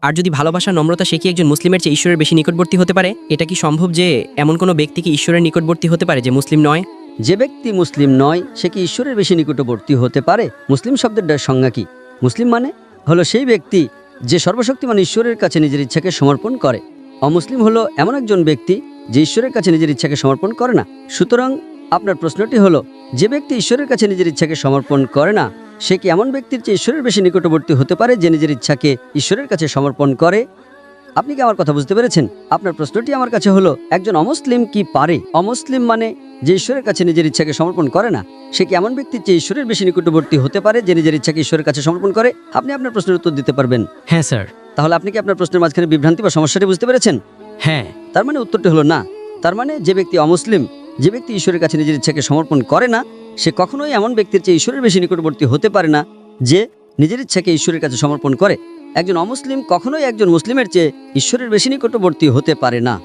আর যদি ভালোবাসা নম্রতা সে কি একজন মুসলিমের চেয়ে ঈশ্বরের বেশি নিকটবর্তী হতে পারে? এটা কি সম্ভব যে এমন কোনো ব্যক্তি কি ঈশ্বরের নিকটবর্তী হতে পারে যে মুসলিম নয়? যে ব্যক্তি মুসলিম নয় সে কি ঈশ্বরের বেশি নিকটবর্তী হতে পারে? মুসলিম শব্দের সংজ্ঞা কি? মুসলিম মানে হলো সেই ব্যক্তি যে সর্বশক্তিমান ঈশ্বরের কাছে নিজের ইচ্ছাকে সমর্পণ করে। অমুসলিম হলো এমন একজন ব্যক্তি যে ঈশ্বরের কাছে নিজের ইচ্ছাকে সমর্পণ করে না। সুতরাং আপনার প্রশ্নটি হলো, যে ব্যক্তি ঈশ্বরের কাছে নিজের ইচ্ছাকে সমর্পণ করে না সে কি এমন ব্যক্তির চেয়ে ঈশ্বরের বেশি নিকটবর্তী হতে পারে যে নিজের ইচ্ছাকে ঈশ্বরের কাছে সমর্পণ করে? আপনি কি আমার কথা বুঝতে পেরেছেন? আপনার প্রশ্নটি আমার কাছে হলো, একজন অমুসলিম কি পারে? অমুসলিম মানে যে ঈশ্বরের কাছে নিজের ইচ্ছাকে সমর্পণ করে না সে কি এমন ব্যক্তির চেয়ে ঈশ্বরের বেশি নিকটবর্তী হতে পারে যে নিজের ইচ্ছাকে ঈশ্বরের কাছে সমর্পণ করে? আপনি আপনার প্রশ্নের উত্তর দিতে পারবেন? হ্যাঁ স্যার। তাহলে আপনি কি আপনার প্রশ্নের মাঝখানে বিভ্রান্তি বা সমস্যাটি বুঝতে পেরেছেন? হ্যাঁ। তার মানে উত্তরটি হলো না। তার মানে যে ব্যক্তি অমুসলিম, যে ব্যক্তি ঈশ্বরের কাছে নিজের ইচ্ছাকে সমর্পণ করে না সে কখনোই এমন ব্যক্তির চেয়ে ঈশ্বরের বেশি নিকটবর্তী হতে পারে না যে নিজের ইচ্ছাকে ঈশ্বরের কাছে সমর্পণ করে। একজন অমুসলিম কখনোই একজন মুসলিমের চেয়ে ঈশ্বরের বেশি নিকটবর্তী হতে পারে না।